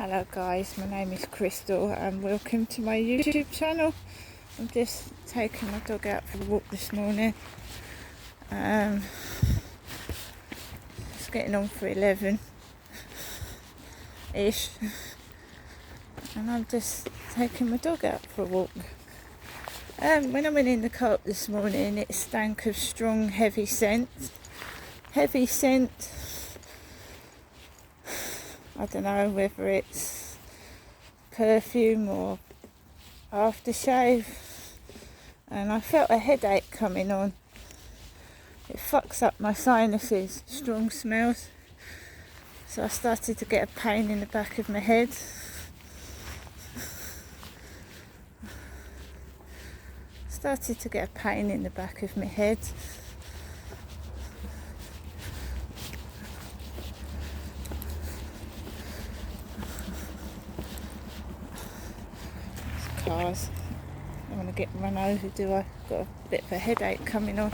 Hello guys, my name is Crystal and welcome to my YouTube channel. I'm just taking my dog out for a walk this morning. It's getting on for 11-ish and I'm just taking my dog out for a walk. When I went in the car this morning, it stank of strong heavy scent. I don't know whether it's perfume or aftershave, and I felt a headache coming on. It fucks up my sinuses, strong smells, so I started to get a pain in the back of my head. Cars. I don't want to get run over, do I? Got a bit of a headache coming on.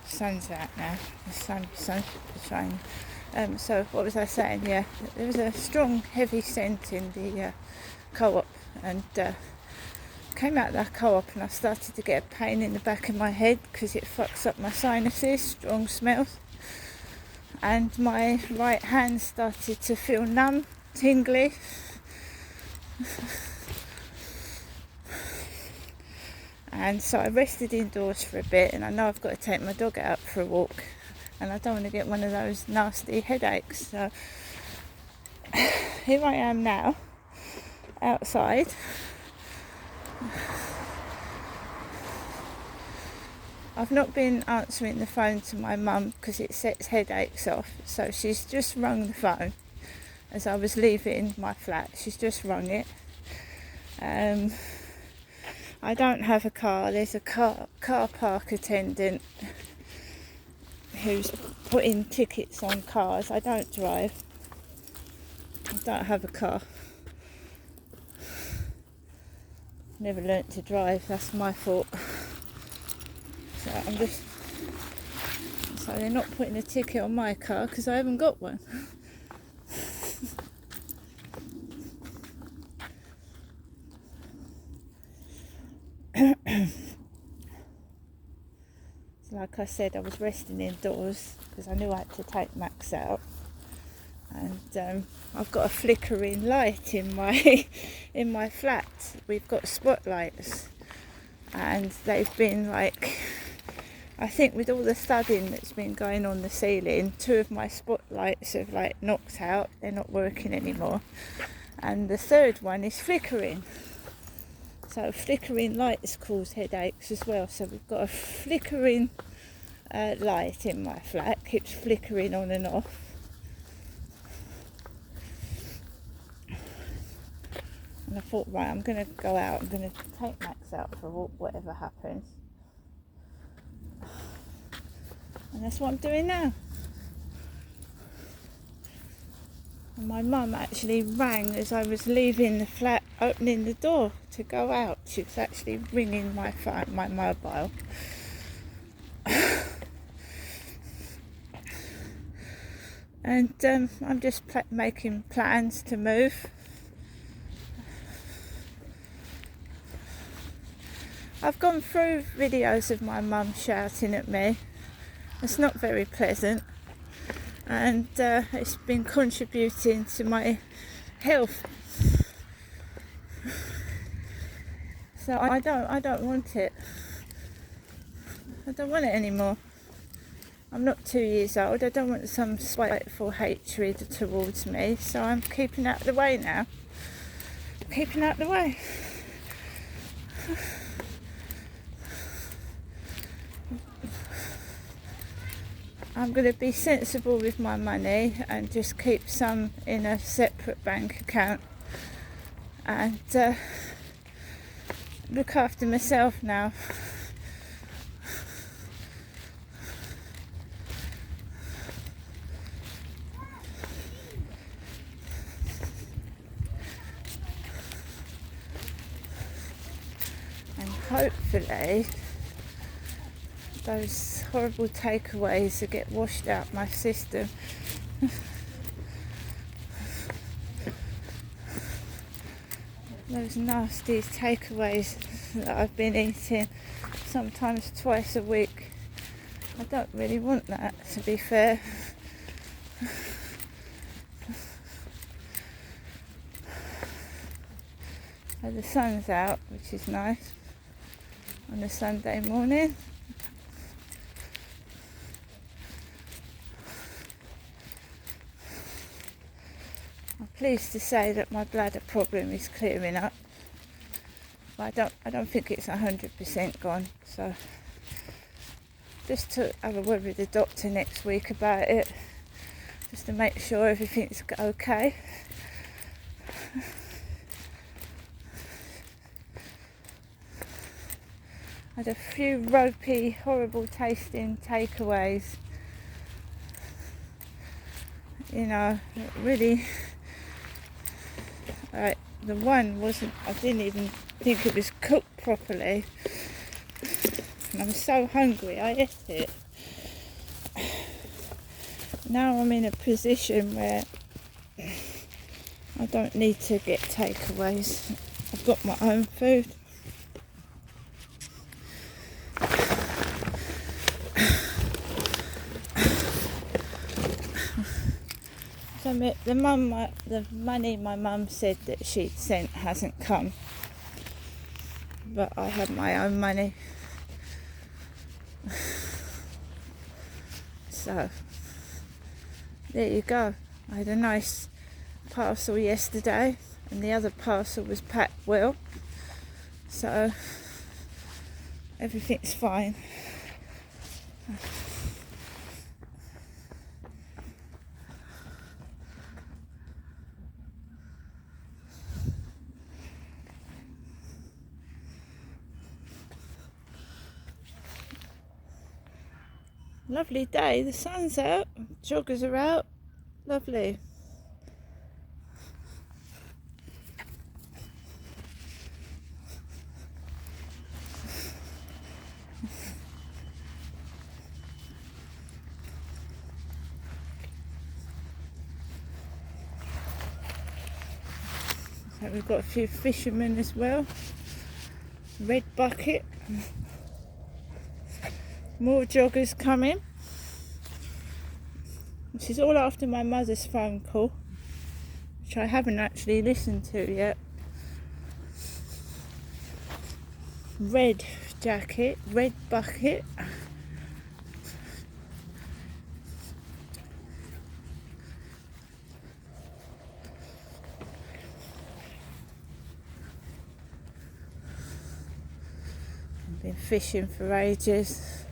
Sun's out now. The sun's shining. So what was I saying? Yeah, there was a strong, heavy scent in the co-op, and came out of that co-op, and I started to get a pain in the back of my head because it fucks up my sinuses. Strong smells, and my right hand started to feel numb, tingly. And so I rested indoors for a bit, and I know I've got to take my dog out for a walk, and I don't want to get one of those nasty headaches. So here I am now, outside. I've not been answering the phone to my mum because it sets headaches off, so she's just rung the phone as I was leaving my flat. She's just rung it. I don't have a car. There's a car park attendant who's putting tickets on cars. I don't drive. I don't have a car. Never learnt to drive. That's my fault. So they're not putting a ticket on my car because I haven't got one. Like I said, I was resting indoors because I knew I had to take Max out, and I've got a flickering light in my flat. We've got spotlights, and they've been I think with all the thudding that's been going on the ceiling, 2 of my spotlights have knocked out. They're not working anymore, and the 3rd one is flickering. So flickering lights cause headaches as well. So we've got a flickering light in my flat, keeps flickering on and off. And I thought, right, I'm going to go out. I'm going to take Max out for a walk, whatever happens. And that's what I'm doing now. And my mum actually rang as I was leaving the flat, opening the door to go out. She was actually ringing my phone, my mobile. And I'm just making plans to move. I've gone through videos of my mum shouting at me. It's not very pleasant, and it's been contributing to my health. So I don't want it. I don't want it anymore. I'm not 2 years old. I don't want some spiteful hatred towards me. So I'm keeping out of the way now. Keeping out of the way. I'm going to be sensible with my money and just keep some in a separate bank account, and look after myself now. hopefully those horrible takeaways will get washed out my system. Those nasty takeaways that I've been eating, sometimes twice a week. I don't really want that, to be fair. So the sun's out, which is nice, on a Sunday morning. I'm pleased to say that my bladder problem is clearing up, but I don't think it's 100% gone. So just to have a word with the doctor next week about it, just to make sure everything's okay. I had a few ropey, horrible tasting takeaways. You know, really. The one wasn't, I didn't even think it was cooked properly. And I was so hungry, I ate it. Now I'm in a position where I don't need to get takeaways. I've got my own food. So the money my mum said that she'd sent hasn't come, but I have my own money. So there you go. I had a nice parcel yesterday, and the other parcel was packed well, so everything's fine. Lovely day, the sun's out, joggers are out, lovely. So we've got a few fishermen as well. Red bucket. More joggers coming. This is all after my mother's phone call, which I haven't actually listened to yet. Red jacket, red bucket. I've been fishing for ages.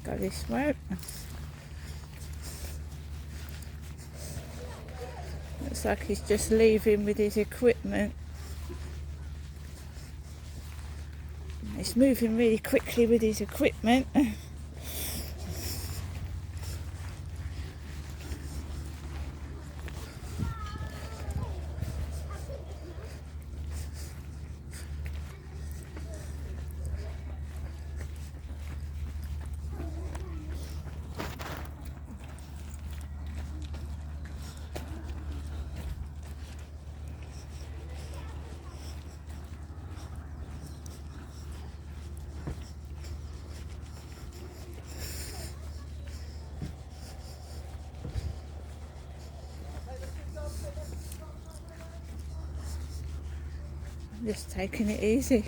Go this way. Looks like he's just leaving with his equipment. He's moving really quickly with his equipment. Just taking it easy.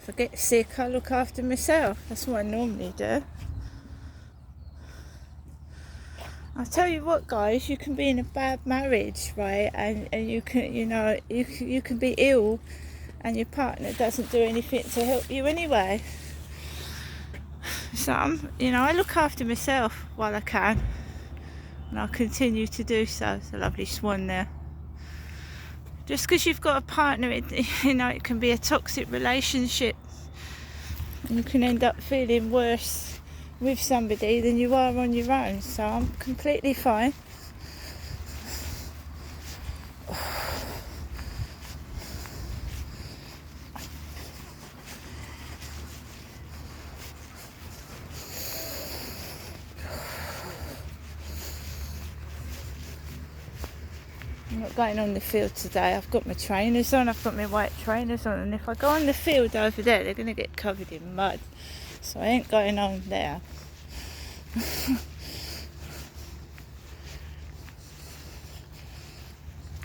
If I get sick, I look after myself. That's what I normally do. I'll tell you what, guys, you can be in a bad marriage, right? And you can, you can be ill and your partner doesn't do anything to help you anyway. So I look after myself while I can, and I'll continue to do so. It's a lovely swan there. Just because you've got a partner, it can be a toxic relationship. you can end up feeling worse with somebody than you are on your own. So I'm completely fine. I'm not going on the field today. I've got my trainers on, I've got my white trainers on, and if I go on the field over there, they're going to get covered in mud. So I ain't going on there.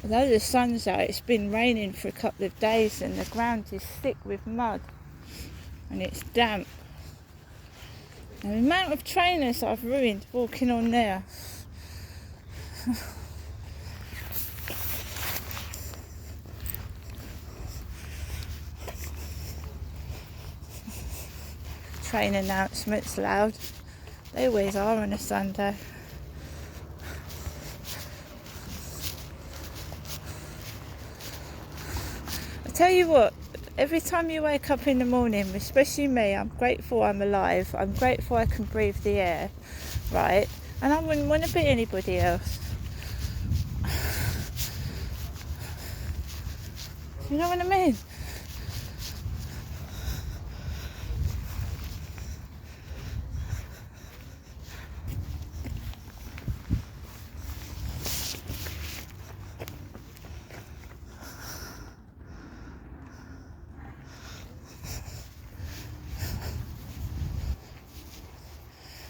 Although the sun's out, it's been raining for a couple of days and the ground is thick with mud and it's damp. And the amount of trainers I've ruined walking on there. Train announcements loud. They always are on a Sunday. I tell you what, every time you wake up in the morning, especially me, I'm grateful I'm alive. I'm grateful I can breathe the air, right? And I wouldn't want to be anybody else. You know what I mean?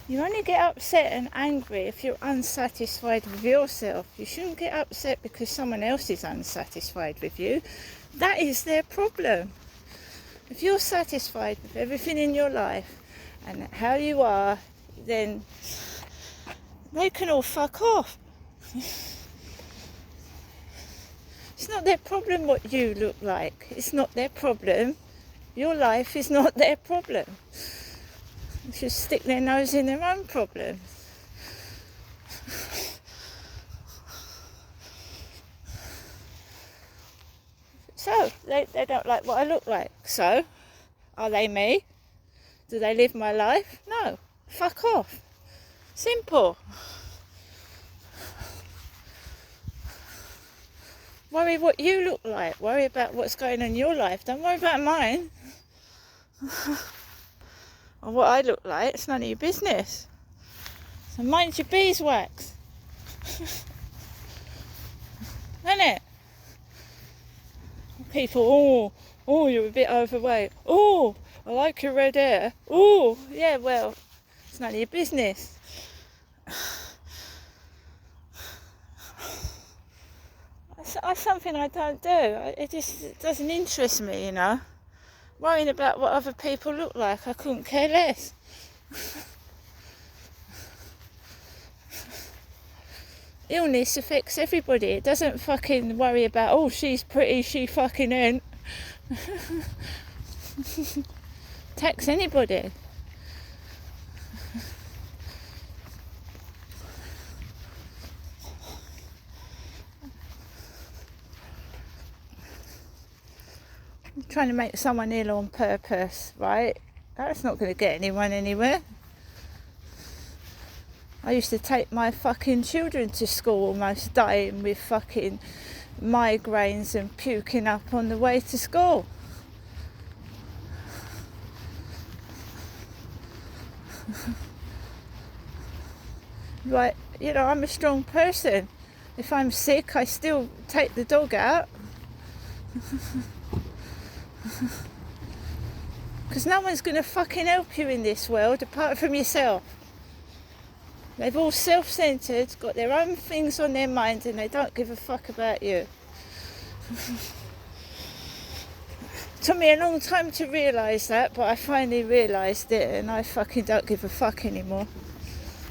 You only get upset and angry if you're unsatisfied with yourself. You shouldn't get upset because someone else is unsatisfied with you. That is their problem. If you're satisfied with everything in your life and how you are, then they can all fuck off. It's not their problem what you look like. It's not their problem. Your life is not their problem. They should stick their nose in their own problems. So, they don't like what I look like. So, are they me? Do they live my life? No. Fuck off. Simple. Worry what you look like. Worry about what's going on in your life. Don't worry about mine. Or what I look like. It's none of your business. So mind your beeswax. Isn't it? People, oh, you're a bit overweight. Oh, I like your red hair. Oh, yeah, well, it's none of your business. That's something I don't do. It just doesn't interest me, you know. Worrying about what other people look like, I couldn't care less. Illness affects everybody. It doesn't fucking worry about, oh, she's pretty, she fucking ain't. Attacks anybody. Trying to make someone ill on purpose, right? That's not going to get anyone anywhere. I used to take my fucking children to school almost dying with fucking migraines and puking up on the way to school. Like, you know, I'm a strong person. If I'm sick, I still take the dog out. Because no one's going to fucking help you in this world apart from yourself. They've all self-centered, got their own things on their mind, and they don't give a fuck about you. Took me a long time to realise that, but I finally realised it, and I fucking don't give a fuck anymore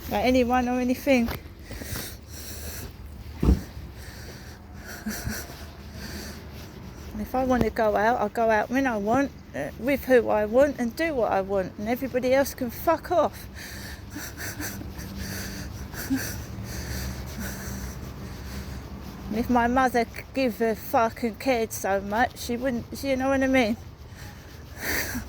about anyone or anything. And if I want to go out, I'll go out when I want, with who I want, and do what I want, and everybody else can fuck off. And if my mother gave a fuck and cared so much, she wouldn't, you know what I mean?